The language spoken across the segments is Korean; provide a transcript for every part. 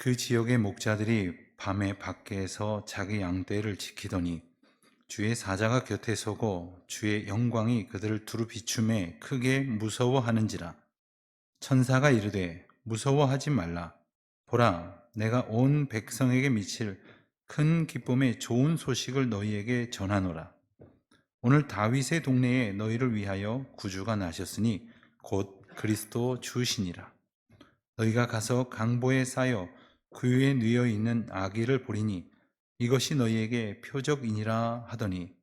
그 지역의 목자들이 밤에 밖에서 자기 양떼를 지키더니 주의 사자가 곁에 서고 주의 영광이 그들을 두루 비춤에 크게 무서워하는지라. 천사가 이르되 무서워하지 말라. 보라, 내가 온 백성에게 미칠 큰 기쁨의 좋은 소식을 너희에게 전하노라. 오늘 다윗의 동네에 너희를 위하여 구주가 나셨으니 곧 그리스도 주시니라. 너희가 가서 강보에 쌓여 구유에 누워 있는 아기를 보리니 이것이 너희에게 표적이니라 하더니,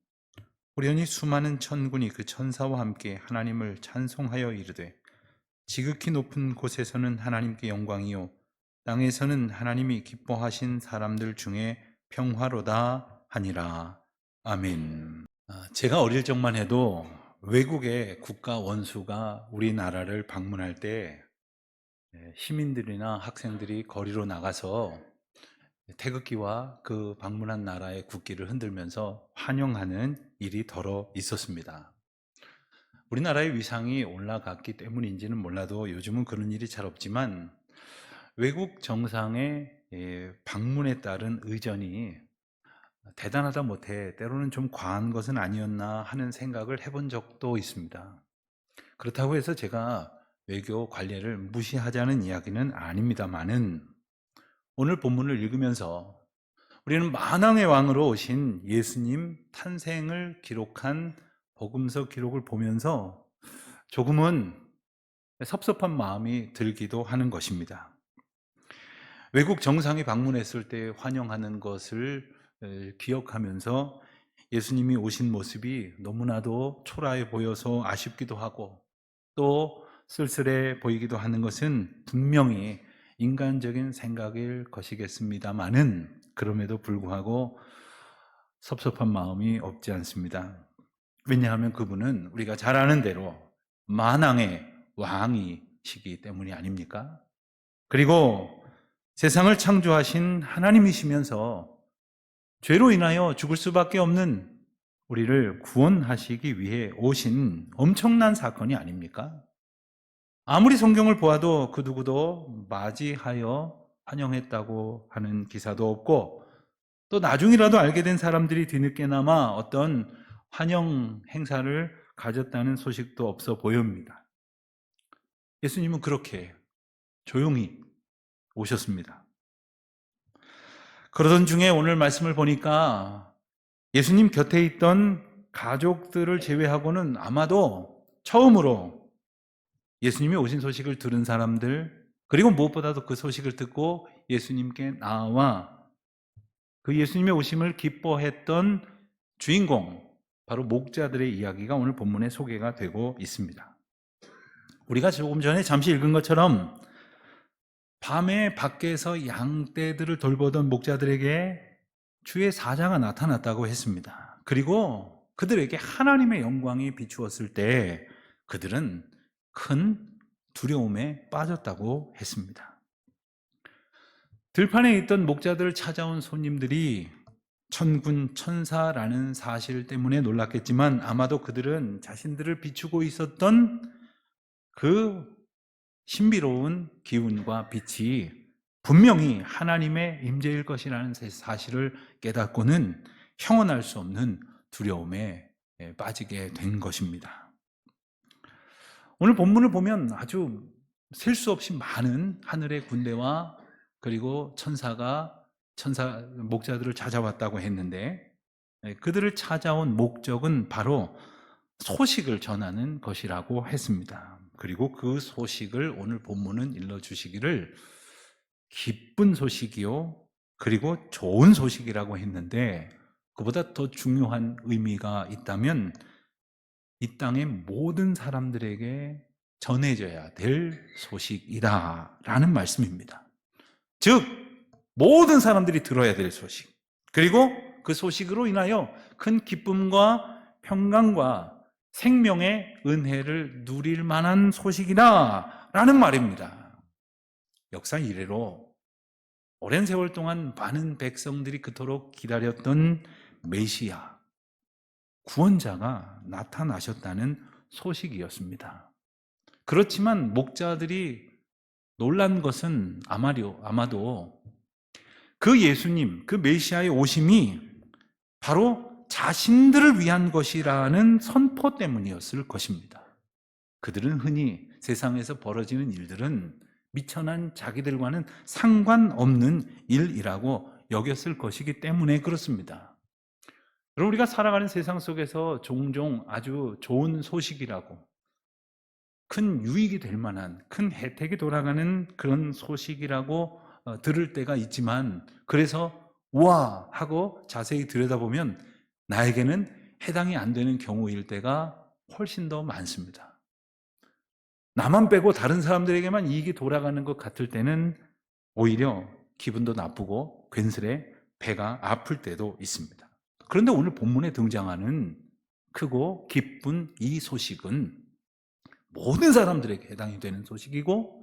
호련히 수많은 천군이 그 천사와 함께 하나님을 찬송하여 이르되, 지극히 높은 곳에서는 하나님께 영광이요 땅에서는 하나님이 기뻐하신 사람들 중에 평화로다 하니라. 아멘. 제가 어릴 적만 해도 외국의 국가 원수가 우리나라를 방문할 때 시민들이나 학생들이 거리로 나가서 태극기와 그 방문한 나라의 국기를 흔들면서 환영하는 일이 더러 있었습니다. 우리나라의 위상이 올라갔기 때문인지는 몰라도 요즘은 그런 일이 잘 없지만, 외국 정상의 방문에 따른 의전이 대단하다 못해 때로는 좀 과한 것은 아니었나 하는 생각을 해본 적도 있습니다. 그렇다고 해서 제가 외교 관례를 무시하자는 이야기는 아닙니다만은, 오늘 본문을 읽으면서 우리는 만왕의 왕으로 오신 예수님 탄생을 기록한 복음서 기록을 보면서 조금은 섭섭한 마음이 들기도 하는 것입니다. 외국 정상이 방문했을 때 환영하는 것을 기억하면서 예수님이 오신 모습이 너무나도 초라해 보여서 아쉽기도 하고, 또 쓸쓸해 보이기도 하는 것은 분명히 인간적인 생각일 것이겠습니다만은, 그럼에도 불구하고 섭섭한 마음이 없지 않습니다. 왜냐하면 그분은 우리가 잘 아는 대로 만왕의 왕이시기 때문이 아닙니까? 그리고 세상을 창조하신 하나님이시면서 죄로 인하여 죽을 수밖에 없는 우리를 구원하시기 위해 오신 엄청난 사건이 아닙니까? 아무리 성경을 보아도 그 누구도 맞이하여 환영했다고 하는 기사도 없고, 또 나중이라도 알게 된 사람들이 뒤늦게나마 어떤 환영 행사를 가졌다는 소식도 없어 보입니다. 예수님은 그렇게 조용히 오셨습니다. 그러던 중에 오늘 말씀을 보니까 예수님 곁에 있던 가족들을 제외하고는 아마도 처음으로 예수님이 오신 소식을 들은 사람들, 그리고 무엇보다도 그 소식을 듣고 예수님께 나와 그 예수님의 오심을 기뻐했던 주인공, 바로 목자들의 이야기가 오늘 본문에 소개가 되고 있습니다. 우리가 조금 전에 잠시 읽은 것처럼 밤에 밖에서 양떼들을 돌보던 목자들에게 주의 사자가 나타났다고 했습니다. 그리고 그들에게 하나님의 영광이 비추었을 때 그들은 큰 두려움에 빠졌다고 했습니다. 들판에 있던 목자들을 찾아온 손님들이 천군 천사라는 사실 때문에 놀랐겠지만, 아마도 그들은 자신들을 비추고 있었던 그 신비로운 기운과 빛이 분명히 하나님의 임재일 것이라는 사실을 깨닫고는 형언할 수 없는 두려움에 빠지게 된 것입니다. 오늘 본문을 보면 아주 셀 수 없이 많은 하늘의 군대와 그리고 목자들을 찾아왔다고 했는데, 그들을 찾아온 목적은 바로 소식을 전하는 것이라고 했습니다. 그리고 그 소식을 오늘 본문은 일러주시기를 기쁜 소식이요 그리고 좋은 소식이라고 했는데, 그보다 더 중요한 의미가 있다면 이 땅의 모든 사람들에게 전해져야 될 소식이다 라는 말씀입니다. 즉 모든 사람들이 들어야 될 소식, 그리고 그 소식으로 인하여 큰 기쁨과 평강과 생명의 은혜를 누릴 만한 소식이다 라는 말입니다. 역사 이래로 오랜 세월 동안 많은 백성들이 그토록 기다렸던 메시아, 구원자가 나타나셨다는 소식이었습니다. 그렇지만 목자들이 놀란 것은 아마도 그 예수님, 그 메시아의 오심이 바로 자신들을 위한 것이라는 선포 때문이었을 것입니다. 그들은 흔히 세상에서 벌어지는 일들은 미천한 자기들과는 상관없는 일이라고 여겼을 것이기 때문에 그렇습니다. 여러분, 우리가 살아가는 세상 속에서 종종 아주 좋은 소식이라고, 큰 유익이 될 만한, 큰 혜택이 돌아가는 그런 소식이라고 들을 때가 있지만, 그래서 우와 하고 자세히 들여다보면 나에게는 해당이 안 되는 경우일 때가 훨씬 더 많습니다. 나만 빼고 다른 사람들에게만 이익이 돌아가는 것 같을 때는 오히려 기분도 나쁘고 괜스레 배가 아플 때도 있습니다. 그런데 오늘 본문에 등장하는 크고 기쁜 이 소식은 모든 사람들에게 해당이 되는 소식이고,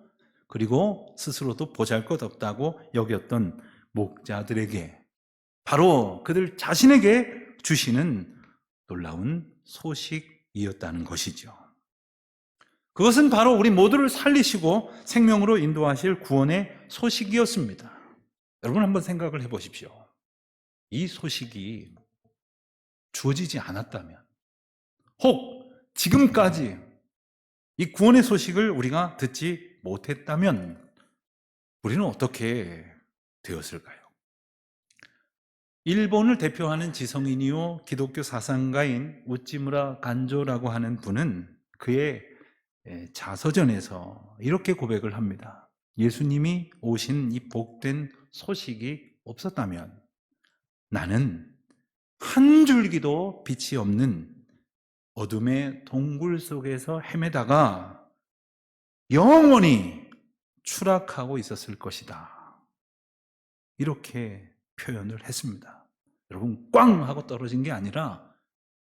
그리고 스스로도 보잘것없다고 여겼던 목자들에게, 바로 그들 자신에게 주시는 놀라운 소식이었다는 것이죠. 그것은 바로 우리 모두를 살리시고 생명으로 인도하실 구원의 소식이었습니다. 여러분, 한번 생각을 해보십시오. 이 소식이 주어지지 않았다면, 혹 지금까지 이 구원의 소식을 우리가 듣지 못했다면 우리는 어떻게 되었을까요? 일본을 대표하는 지성인이요 기독교 사상가인 우찌무라 간조라고 하는 분은 그의 자서전에서 이렇게 고백을 합니다. 예수님이 오신 이 복된 소식이 없었다면 나는 한 줄기도 빛이 없는 어둠의 동굴 속에서 헤매다가 영원히 추락하고 있었을 것이다. 이렇게 표현을 했습니다. 여러분, 꽝 하고 떨어진 게 아니라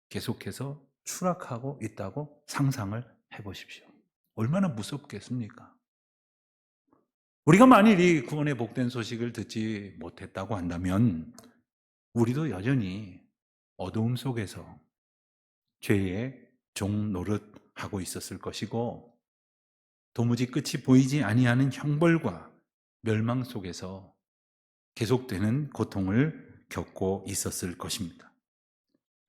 계속해서 추락하고 있다고 상상을 해보십시오. 얼마나 무섭겠습니까? 우리가 만일 이 구원의 복된 소식을 듣지 못했다고 한다면 우리도 여전히 어두움 속에서 죄의 종 노릇하고 있었을 것이고, 도무지 끝이 보이지 아니하는 형벌과 멸망 속에서 계속되는 고통을 겪고 있었을 것입니다.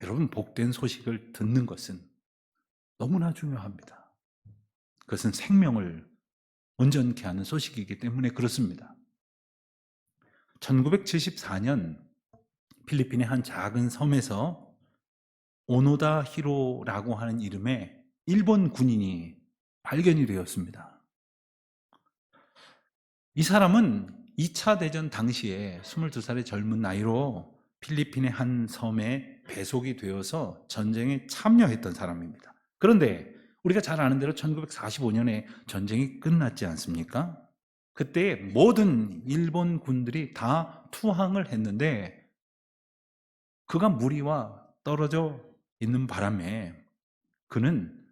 여러분, 복된 소식을 듣는 것은 너무나 중요합니다. 그것은 생명을 온전케 하는 소식이기 때문에 그렇습니다. 1974년 필리핀의 한 작은 섬에서 오노다 히로라고 하는 이름의 일본 군인이 발견이 되었습니다. 이 사람은 2차 대전 당시에 22살의 젊은 나이로 필리핀의 한 섬에 배속이 되어서 전쟁에 참여했던 사람입니다. 그런데 우리가 잘 아는 대로 1945년에 전쟁이 끝났지 않습니까? 그때 모든 일본 군들이 다 투항을 했는데 그가 무리와 떨어져 있는 바람에 그는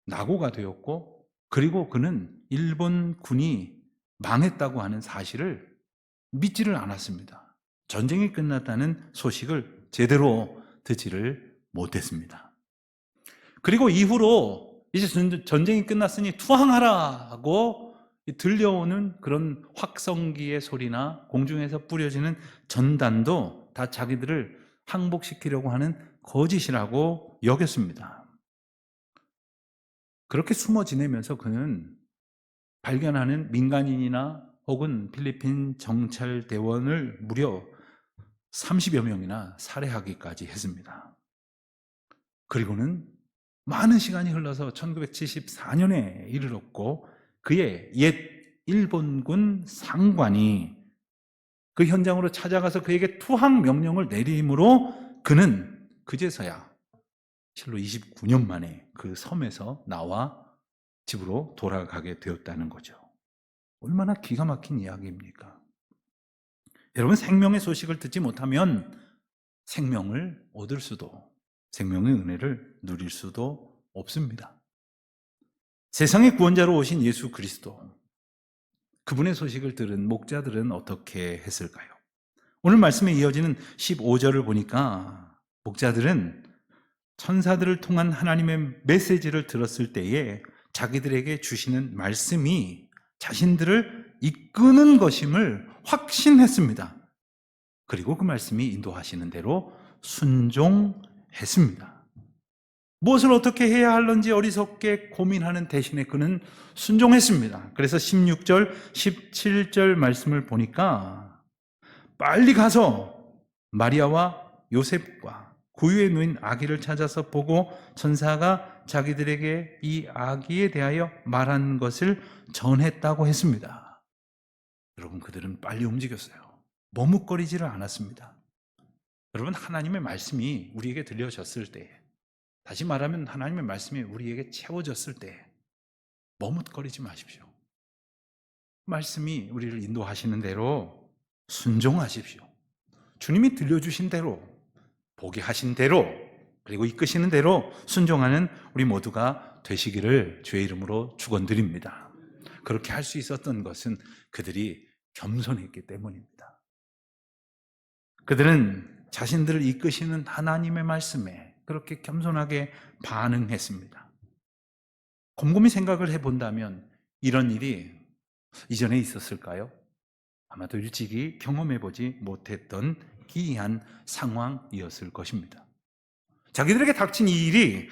낙오가 되었고, 그리고 그는 일본 군이 망했다고 하는 사실을 믿지를 않았습니다. 전쟁이 끝났다는 소식을 제대로 듣지를 못했습니다. 그리고 이후로 이제 전쟁이 끝났으니 투항하라고 들려오는 그런 확성기의 소리나 공중에서 뿌려지는 전단도 다 자기들을 항복시키려고 하는 거짓이라고 여겼습니다. 그렇게 숨어 지내면서 그는 발견하는 민간인이나 혹은 필리핀 정찰대원을 무려 30여 명이나 살해하기까지 했습니다. 그리고는 많은 시간이 흘러서 1974년에 이르렀고 그의 옛 일본군 상관이 그 현장으로 찾아가서 그에게 투항 명령을 내림으로 그는 그제서야 실로 29년 만에 그 섬에서 나와 집으로 돌아가게 되었다는 거죠. 얼마나 기가 막힌 이야기입니까? 여러분, 생명의 소식을 듣지 못하면 생명을 얻을 수도, 생명의 은혜를 누릴 수도 없습니다. 세상의 구원자로 오신 예수 그리스도, 그분의 소식을 들은 목자들은 어떻게 했을까요? 오늘 말씀에 이어지는 15절을 보니까 목자들은 천사들을 통한 하나님의 메시지를 들었을 때에 자기들에게 주시는 말씀이 자신들을 이끄는 것임을 확신했습니다. 그리고 그 말씀이 인도하시는 대로 순종했습니다. 무엇을 어떻게 해야 할는지 어리석게 고민하는 대신에 그는 순종했습니다. 그래서 16절, 17절 말씀을 보니까 빨리 가서 마리아와 요셉과 구유에 누인 아기를 찾아서 보고 천사가 자기들에게 이 아기에 대하여 말한 것을 전했다고 했습니다. 여러분, 그들은 빨리 움직였어요. 머뭇거리지를 않았습니다. 여러분, 하나님의 말씀이 우리에게 들려졌을 때, 다시 말하면 하나님의 말씀이 우리에게 채워졌을 때 머뭇거리지 마십시오. 말씀이 우리를 인도하시는 대로 순종하십시오. 주님이 들려주신 대로, 보게 하신 대로, 그리고 이끄시는 대로 순종하는 우리 모두가 되시기를 주의 이름으로 축원드립니다. 그렇게 할 수 있었던 것은 그들이 겸손했기 때문입니다. 그들은 자신들을 이끄시는 하나님의 말씀에 그렇게 겸손하게 반응했습니다. 곰곰이 생각을 해본다면 이런 일이 이전에 있었을까요? 아마도 일찍이 경험해보지 못했던 기이한 상황이었을 것입니다. 자기들에게 닥친 이 일이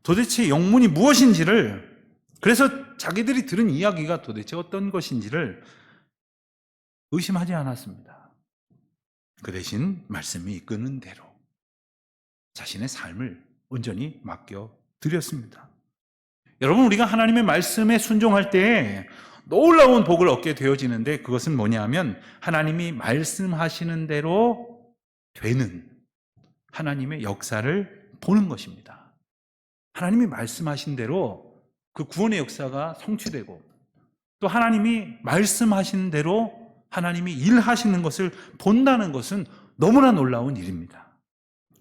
도대체 영문이 무엇인지를, 그래서 자기들이 들은 이야기가 도대체 어떤 것인지를 의심하지 않았습니다. 그 대신 말씀이 이끄는 대로 자신의 삶을 온전히 맡겨드렸습니다. 여러분, 우리가 하나님의 말씀에 순종할 때 놀라운 복을 얻게 되어지는데, 그것은 뭐냐면 하나님이 말씀하시는 대로 되는 하나님의 역사를 보는 것입니다. 하나님이 말씀하신 대로 그 구원의 역사가 성취되고, 또 하나님이 말씀하신 대로 하나님이 일하시는 것을 본다는 것은 너무나 놀라운 일입니다.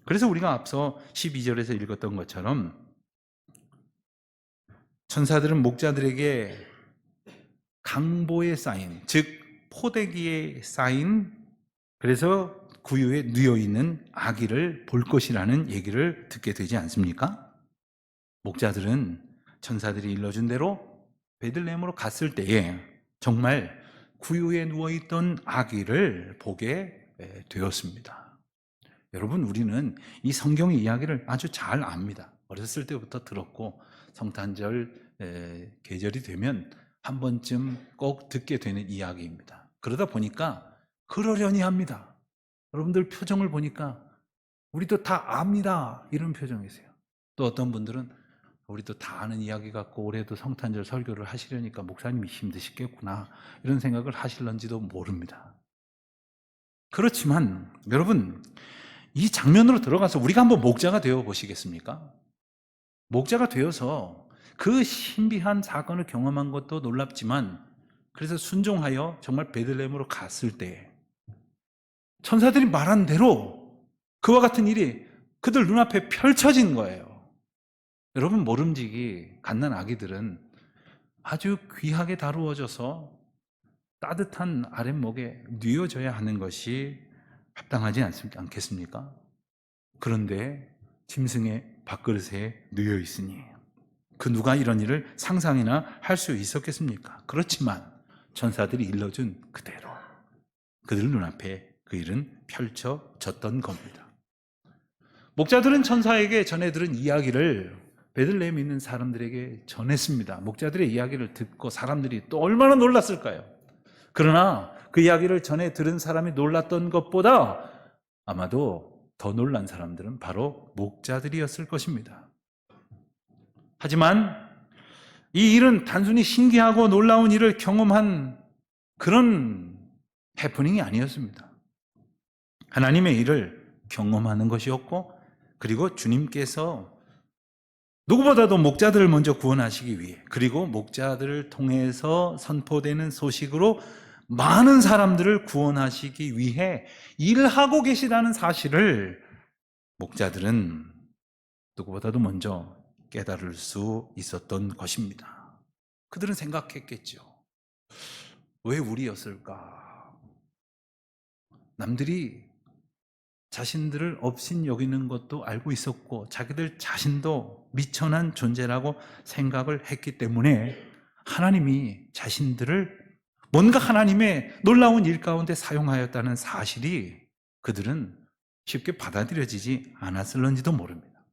그래서 우리가 앞서 12절에서 읽었던 것처럼 천사들은 목자들에게 강보에 쌓인, 즉 포대기에 쌓인, 그래서 구유에 누워있는 아기를 볼 것이라는 얘기를 듣게 되지 않습니까? 목자들은 천사들이 일러준 대로 베들레헴으로 갔을 때에 정말 구유에 누워있던 아기를 보게 되었습니다. 여러분, 우리는 이 성경의 이야기를 아주 잘 압니다. 어렸을 때부터 들었고 성탄절 계절이 되면 한 번쯤 꼭 듣게 되는 이야기입니다. 그러다 보니까 그러려니 합니다. 여러분들 표정을 보니까 우리도 다 압니다, 이런 표정이세요. 또 어떤 분들은 우리도 다 아는 이야기 같고 올해도 성탄절 설교를 하시려니까 목사님이 힘드시겠구나, 이런 생각을 하실런지도 모릅니다. 그렇지만 여러분, 이 장면으로 들어가서 우리가 한번 목자가 되어 보시겠습니까? 목자가 되어서 그 신비한 사건을 경험한 것도 놀랍지만, 그래서 순종하여 정말 베들레헴으로 갔을 때 천사들이 말한 대로 그와 같은 일이 그들 눈앞에 펼쳐진 거예요. 여러분, 모름지기 갓난 아기들은 아주 귀하게 다루어져서 따뜻한 아랫목에 뉘어져야 하는 것이 합당하지 않겠습니까? 그런데 짐승의 밥그릇에 누워 있으니 그 누가 이런 일을 상상이나 할 수 있었겠습니까? 그렇지만 천사들이 일러준 그대로 그들 눈앞에 그 일은 펼쳐졌던 겁니다. 목자들은 천사에게 전해 들은 이야기를 베들레헴에 있는 사람들에게 전했습니다. 목자들의 이야기를 듣고 사람들이 또 얼마나 놀랐을까요? 그러나 그 이야기를 전해 들은 사람이 놀랐던 것보다 아마도 더 놀란 사람들은 바로 목자들이었을 것입니다. 하지만 이 일은 단순히 신기하고 놀라운 일을 경험한 그런 해프닝이 아니었습니다. 하나님의 일을 경험하는 것이었고, 그리고 주님께서 누구보다도 목자들을 먼저 구원하시기 위해, 그리고 목자들을 통해서 선포되는 소식으로 많은 사람들을 구원하시기 위해 일하고 계시다는 사실을 목자들은 누구보다도 먼저 깨달을 수 있었던 것입니다. 그들은 생각했겠죠. 왜 우리였을까? 남들이 자신들을 업신 여기는 것도 알고 있었고 자기들 자신도 미천한 존재라고 생각을 했기 때문에 하나님이 자신들을 뭔가 하나님의 놀라운 일 가운데 사용하였다는 사실이 그들은 쉽게 받아들여지지 않았을런지도 모릅니다.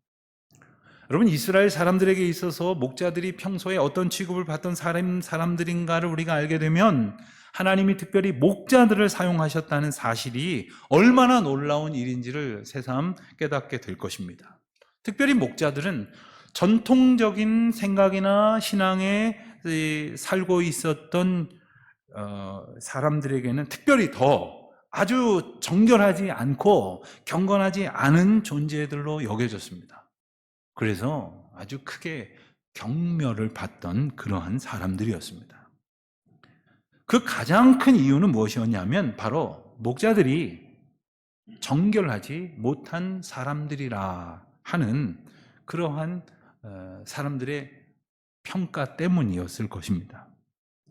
여러분, 이스라엘 사람들에게 있어서 목자들이 평소에 어떤 취급을 받던 사람들인가를 우리가 알게 되면 하나님이 특별히 목자들을 사용하셨다는 사실이 얼마나 놀라운 일인지를 새삼 깨닫게 될 것입니다. 특별히 목자들은 전통적인 생각이나 신앙에 살고 있었던 사람들에게는 특별히 더 아주 정결하지 않고 경건하지 않은 존재들로 여겨졌습니다. 그래서 아주 크게 경멸을 받던 그러한 사람들이었습니다. 그 가장 큰 이유는 무엇이었냐면 바로 목자들이 정결하지 못한 사람들이라 하는 그러한 사람들의 평가 때문이었을 것입니다.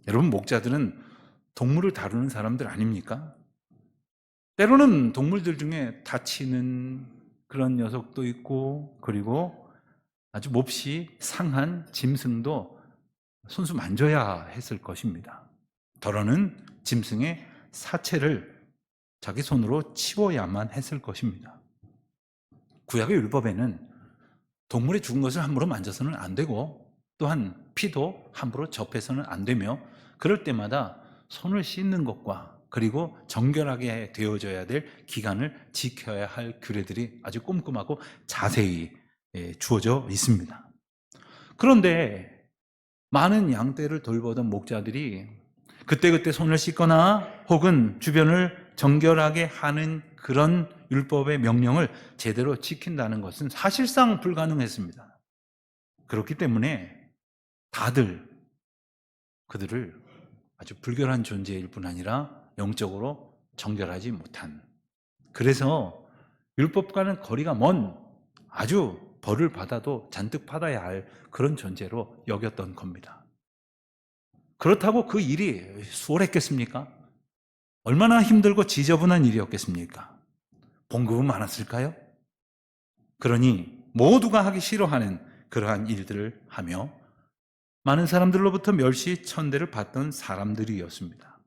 여러분, 목자들은 동물을 다루는 사람들 아닙니까? 때로는 동물들 중에 다치는 그런 녀석도 있고, 그리고 아주 몹시 상한 짐승도 손수 만져야 했을 것입니다. 더러는 짐승의 사체를 자기 손으로 치워야만 했을 것입니다. 구약의 율법에는 동물의 죽은 것을 함부로 만져서는 안 되고, 또한 피도 함부로 접해서는 안 되며, 그럴 때마다 손을 씻는 것과 그리고 정결하게 되어져야 될 기간을 지켜야 할 규례들이 아주 꼼꼼하고 자세히 주어져 있습니다. 그런데 많은 양떼를 돌보던 목자들이 그때그때 손을 씻거나 혹은 주변을 정결하게 하는 그런 율법의 명령을 제대로 지킨다는 것은 사실상 불가능했습니다. 그렇기 때문에 다들 그들을 아주 불결한 존재일 뿐 아니라 영적으로 정결하지 못한, 그래서 율법과는 거리가 먼 아주 벌을 받아도 잔뜩 받아야 할 그런 존재로 여겼던 겁니다. 그렇다고 그 일이 수월했겠습니까? 얼마나 힘들고 지저분한 일이었겠습니까? 봉급은 많았을까요? 그러니 모두가 하기 싫어하는 그러한 일들을 하며 많은 사람들로부터 멸시천대를 받던 사람들이었습니다.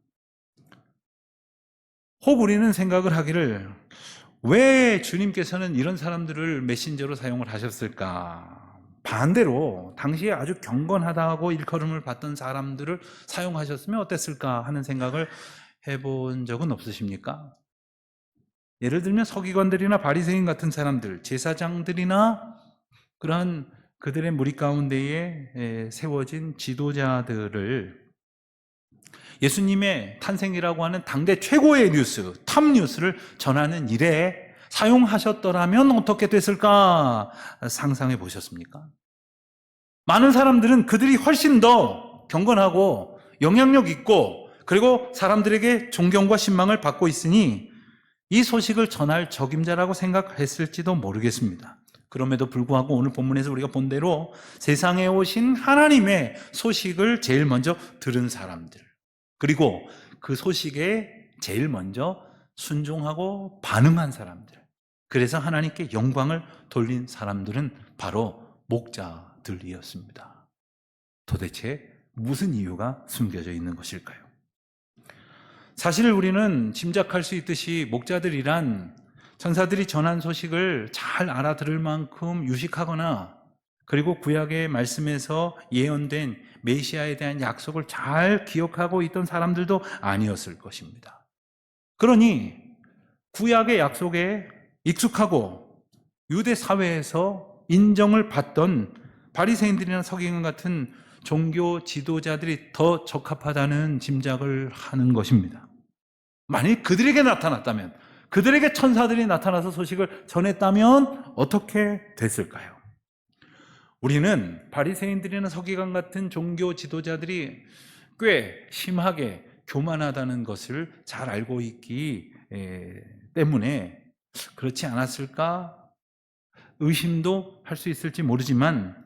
혹 우리는 생각을 하기를, 왜 주님께서는 이런 사람들을 메신저로 사용을 하셨을까? 반대로 당시에 아주 경건하다고 일컬음을 받던 사람들을 사용하셨으면 어땠을까 하는 생각을 해본 적은 없으십니까? 예를 들면 서기관들이나 바리새인 같은 사람들, 제사장들이나 그러한 그들의 무리 가운데에 세워진 지도자들을 예수님의 탄생이라고 하는 당대 최고의 뉴스, 탑 뉴스를 전하는 일에 사용하셨더라면 어떻게 됐을까 상상해 보셨습니까? 많은 사람들은 그들이 훨씬 더 경건하고 영향력 있고 그리고 사람들에게 존경과 신망을 받고 있으니 이 소식을 전할 적임자라고 생각했을지도 모르겠습니다. 그럼에도 불구하고 오늘 본문에서 우리가 본 대로 세상에 오신 하나님의 소식을 제일 먼저 들은 사람들, 그리고 그 소식에 제일 먼저 순종하고 반응한 사람들, 그래서 하나님께 영광을 돌린 사람들은 바로 목자들이었습니다. 도대체 무슨 이유가 숨겨져 있는 것일까요? 사실 우리는 짐작할 수 있듯이 목자들이란 천사들이 전한 소식을 잘 알아들을 만큼 유식하거나 그리고 구약의 말씀에서 예언된 메시아에 대한 약속을 잘 기억하고 있던 사람들도 아니었을 것입니다. 그러니 구약의 약속에 익숙하고 유대 사회에서 인정을 받던 바리새인들이나 서기관 같은 종교 지도자들이 더 적합하다는 짐작을 하는 것입니다. 만약 그들에게 나타났다면, 그들에게 천사들이 나타나서 소식을 전했다면 어떻게 됐을까요? 우리는 바리새인들이나 서기관 같은 종교 지도자들이 꽤 심하게 교만하다는 것을 잘 알고 있기 때문에 그렇지 않았을까 의심도 할 수 있을지 모르지만,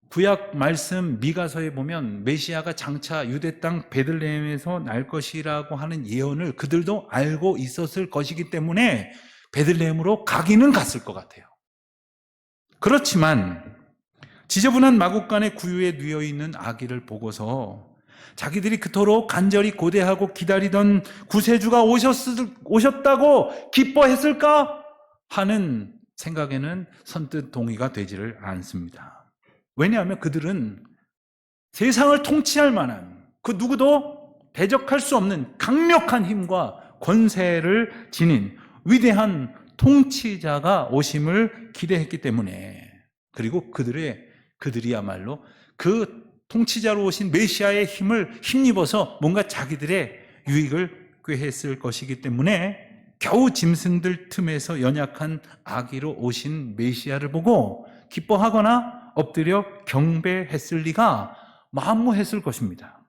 구약 말씀 미가서에 보면 메시아가 장차 유대 땅 베들레헴에서 날 것이라고 하는 예언을 그들도 알고 있었을 것이기 때문에 베들레헴으로 가기는 갔을 것 같아요. 그렇지만 지저분한 마구간의 구유에 누워있는 아기를 보고서 자기들이 그토록 간절히 고대하고 기다리던 구세주가 오셨다고 기뻐했을까 하는 생각에는 선뜻 동의가 되지를 않습니다. 왜냐하면 그들은 세상을 통치할 만한 그 누구도 대적할 수 없는 강력한 힘과 권세를 지닌 위대한 통치자가 오심을 기대했기 때문에, 그리고 그들이야말로 그 통치자로 오신 메시아의 힘을 힘입어서 뭔가 자기들의 유익을 꾀했을 것이기 때문에 겨우 짐승들 틈에서 연약한 아기로 오신 메시아를 보고 기뻐하거나 엎드려 경배했을 리가 만무했을 것입니다.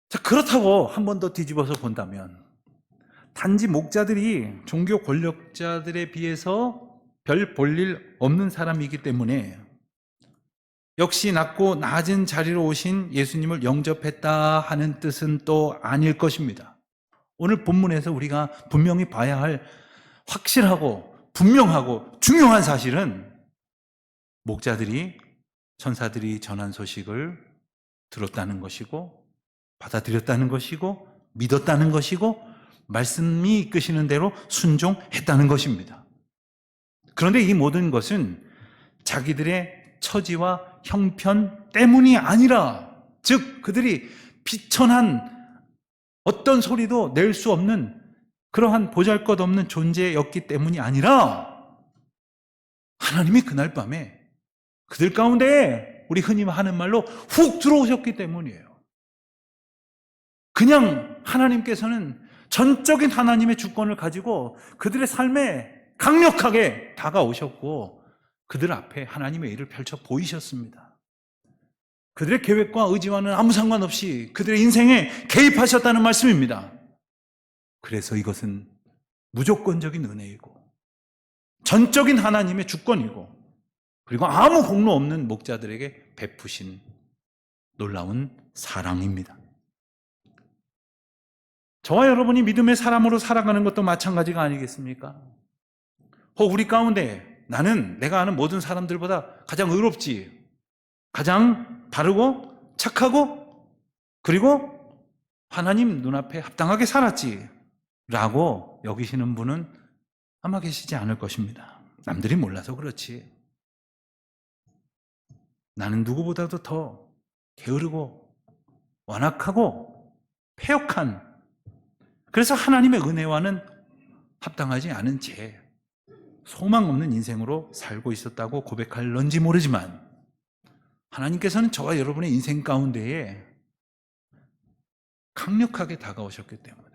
자, 그렇다고 한 번 더 뒤집어서 본다면 단지 목자들이 종교 권력자들에 비해서 별 볼일 없는 사람이기 때문에 역시 낮고 낮은 자리로 오신 예수님을 영접했다 하는 뜻은 또 아닐 것입니다. 오늘 본문에서 우리가 분명히 봐야 할 확실하고 분명하고 중요한 사실은 목자들이 천사들이 전한 소식을 들었다는 것이고 받아들였다는 것이고 믿었다는 것이고 말씀이 이끄시는 대로 순종했다는 것입니다. 그런데 이 모든 것은 자기들의 처지와 형편 때문이 아니라, 즉 그들이 비천한 어떤 소리도 낼 수 없는 그러한 보잘것없는 존재였기 때문이 아니라 하나님이 그날 밤에 그들 가운데 우리 흔히 하는 말로 훅 들어오셨기 때문이에요. 그냥 하나님께서는 전적인 하나님의 주권을 가지고 그들의 삶에 강력하게 다가오셨고 그들 앞에 하나님의 일을 펼쳐 보이셨습니다. 그들의 계획과 의지와는 아무 상관없이 그들의 인생에 개입하셨다는 말씀입니다. 그래서 이것은 무조건적인 은혜이고 전적인 하나님의 주권이고 그리고 아무 공로 없는 목자들에게 베푸신 놀라운 사랑입니다. 저와 여러분이 믿음의 사람으로 살아가는 것도 마찬가지가 아니겠습니까? 우리 가운데 나는 내가 아는 모든 사람들보다 가장 의롭지, 가장 바르고 착하고 그리고 하나님 눈앞에 합당하게 살았지 라고 여기시는 분은 아마 계시지 않을 것입니다. 남들이 몰라서 그렇지. 나는 누구보다도 더 게으르고 완악하고 패역한, 그래서 하나님의 은혜와는 합당하지 않은 죄, 소망 없는 인생으로 살고 있었다고 고백할런지 모르지만 하나님께서는 저와 여러분의 인생 가운데에 강력하게 다가오셨기 때문에,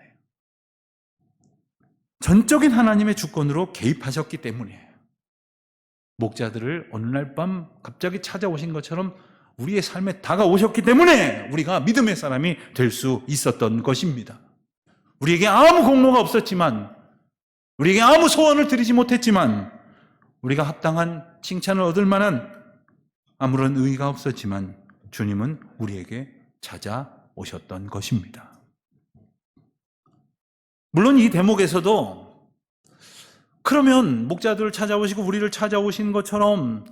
전적인 하나님의 주권으로 개입하셨기 때문에 목자들을 어느 날 밤 갑자기 찾아오신 것처럼 우리의 삶에 다가오셨기 때문에 우리가 믿음의 사람이 될 수 있었던 것입니다. 우리에게 아무 공로가 없었지만, 우리에게 아무 소원을 드리지 못했지만, 우리가 합당한 칭찬을 얻을 만한 아무런 의의가 없었지만 주님은 우리에게 찾아오셨던 것입니다. 물론 이 대목에서도 그러면 목자들을 찾아오시고 우리를 찾아오신 것처럼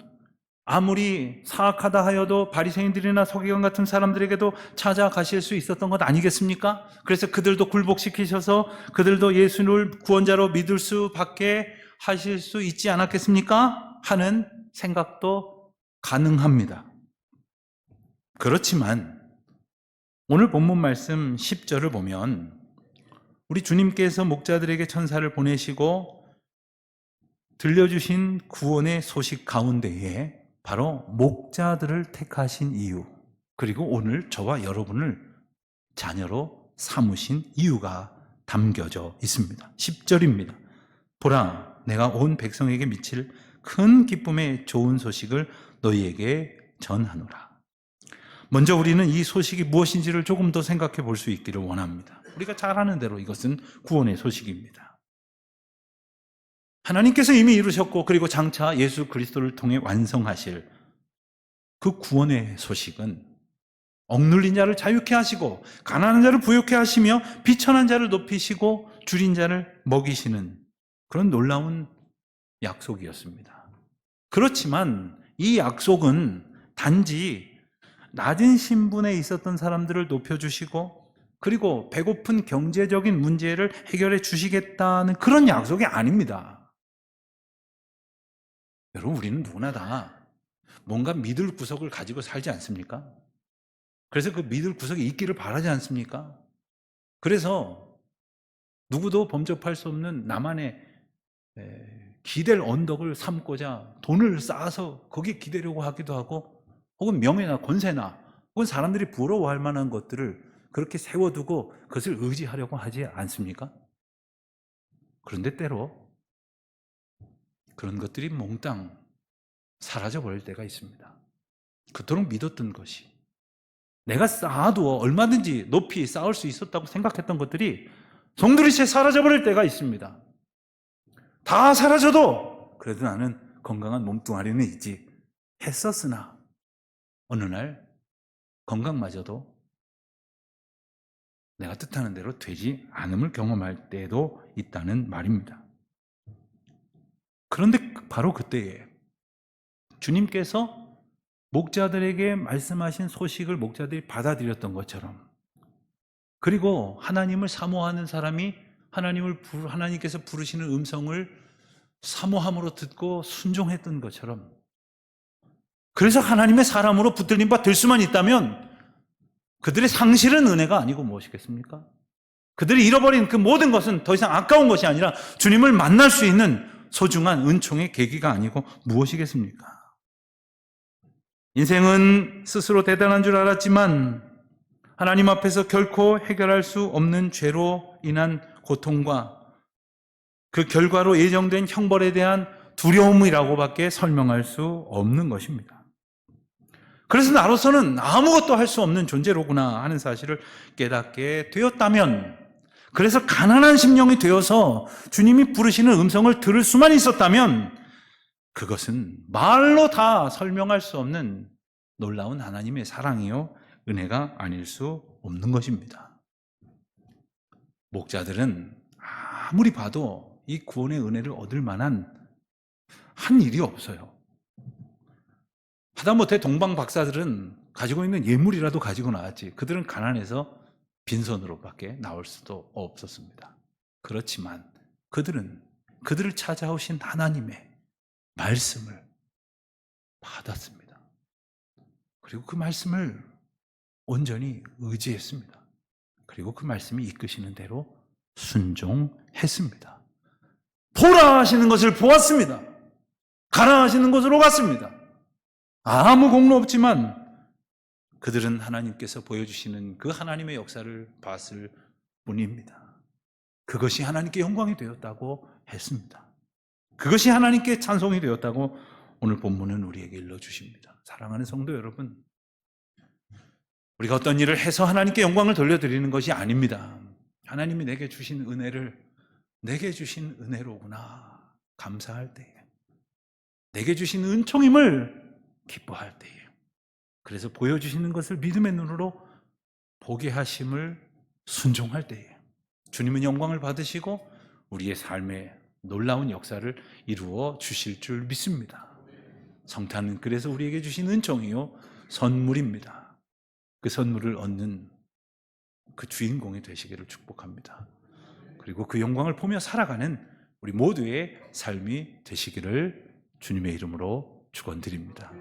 아무리 사악하다 하여도 바리새인들이나 서기관 같은 사람들에게도 찾아가실 수 있었던 것 아니겠습니까? 그래서 그들도 굴복시키셔서 그들도 예수를 구원자로 믿을 수밖에 하실 수 있지 않았겠습니까? 하는 생각도 가능합니다. 그렇지만 오늘 본문 말씀 10절을 보면 우리 주님께서 목자들에게 천사를 보내시고 들려주신 구원의 소식 가운데에 바로 목자들을 택하신 이유, 그리고 오늘 저와 여러분을 자녀로 삼으신 이유가 담겨져 있습니다. 10절입니다. 보라, 내가 온 백성에게 미칠 큰 기쁨의 좋은 소식을 너희에게 전하노라. 먼저 우리는 이 소식이 무엇인지를 조금 더 생각해 볼 수 있기를 원합니다. 우리가 잘 아는 대로 이것은 구원의 소식입니다. 하나님께서 이미 이루셨고 그리고 장차 예수 그리스도를 통해 완성하실 그 구원의 소식은 억눌린 자를 자유케 하시고 가난한 자를 부유케 하시며 비천한 자를 높이시고 줄인 자를 먹이시는 그런 놀라운 약속이었습니다. 그렇지만 이 약속은 단지 낮은 신분에 있었던 사람들을 높여주시고 그리고 배고픈 경제적인 문제를 해결해 주시겠다는 그런 약속이 아닙니다. 여러분, 우리는 누구나 다 뭔가 믿을 구석을 가지고 살지 않습니까? 그래서 그 믿을 구석이 있기를 바라지 않습니까? 그래서 누구도 범접할 수 없는 나만의 기댈 언덕을 삼고자 돈을 쌓아서 거기에 기대려고 하기도 하고, 혹은 명예나 권세나 혹은 사람들이 부러워할 만한 것들을 그렇게 세워두고 그것을 의지하려고 하지 않습니까? 그런데 때로 그런 것들이 몽땅 사라져버릴 때가 있습니다. 그토록 믿었던 것이, 내가 쌓아두어 얼마든지 높이 쌓을 수 있었다고 생각했던 것들이 송두리째 사라져버릴 때가 있습니다. 다 사라져도 그래도 나는 건강한 몸뚱아리는 있지 했었으나 어느 날 건강마저도 내가 뜻하는 대로 되지 않음을 경험할 때도 있다는 말입니다. 그런데 바로 그때에 주님께서 목자들에게 말씀하신 소식을 목자들이 받아들였던 것처럼, 그리고 하나님을 사모하는 사람이 하나님께서 부르시는 음성을 사모함으로 듣고 순종했던 것처럼, 그래서 하나님의 사람으로 붙들린 바 될 수만 있다면 그들의 상실은 은혜가 아니고 무엇이겠습니까? 그들이 잃어버린 그 모든 것은 더 이상 아까운 것이 아니라 주님을 만날 수 있는 소중한 은총의 계기가 아니고 무엇이겠습니까? 인생은 스스로 대단한 줄 알았지만 하나님 앞에서 결코 해결할 수 없는 죄로 인한 고통과 그 결과로 예정된 형벌에 대한 두려움이라고밖에 설명할 수 없는 것입니다. 그래서 나로서는 아무것도 할 수 없는 존재로구나 하는 사실을 깨닫게 되었다면, 그래서 가난한 심령이 되어서 주님이 부르시는 음성을 들을 수만 있었다면, 그것은 말로 다 설명할 수 없는 놀라운 하나님의 사랑이요 은혜가 아닐 수 없는 것입니다. 목자들은 아무리 봐도 이 구원의 은혜를 얻을 만한 한 일이 없어요. 하다못해 동방 박사들은 가지고 있는 예물이라도 가지고 나왔지, 그들은 가난해서 빈손으로밖에 나올 수도 없었습니다. 그렇지만 그들은 그들을 찾아오신 하나님의 말씀을 받았습니다. 그리고 그 말씀을 온전히 의지했습니다. 그리고 그 말씀이 이끄시는 대로 순종했습니다. 보라 하시는 것을 보았습니다. 가라 하시는 곳으로 갔습니다. 아무 공로 없지만 그들은 하나님께서 보여주시는 그 하나님의 역사를 봤을 뿐입니다. 그것이 하나님께 영광이 되었다고 했습니다. 그것이 하나님께 찬송이 되었다고 오늘 본문은 우리에게 일러주십니다. 사랑하는 성도 여러분, 우리가 어떤 일을 해서 하나님께 영광을 돌려드리는 것이 아닙니다. 하나님이 내게 주신 은혜를 내게 주신 은혜로구나 감사할 때에, 내게 주신 은총임을 기뻐할 때에, 그래서 보여주시는 것을 믿음의 눈으로 보게 하심을 순종할 때에 주님은 영광을 받으시고 우리의 삶에 놀라운 역사를 이루어 주실 줄 믿습니다. 성탄은 그래서 우리에게 주신 은총이요 선물입니다. 그 선물을 얻는 그 주인공이 되시기를 축복합니다. 그리고 그 영광을 보며 살아가는 우리 모두의 삶이 되시기를 주님의 이름으로 축원드립니다.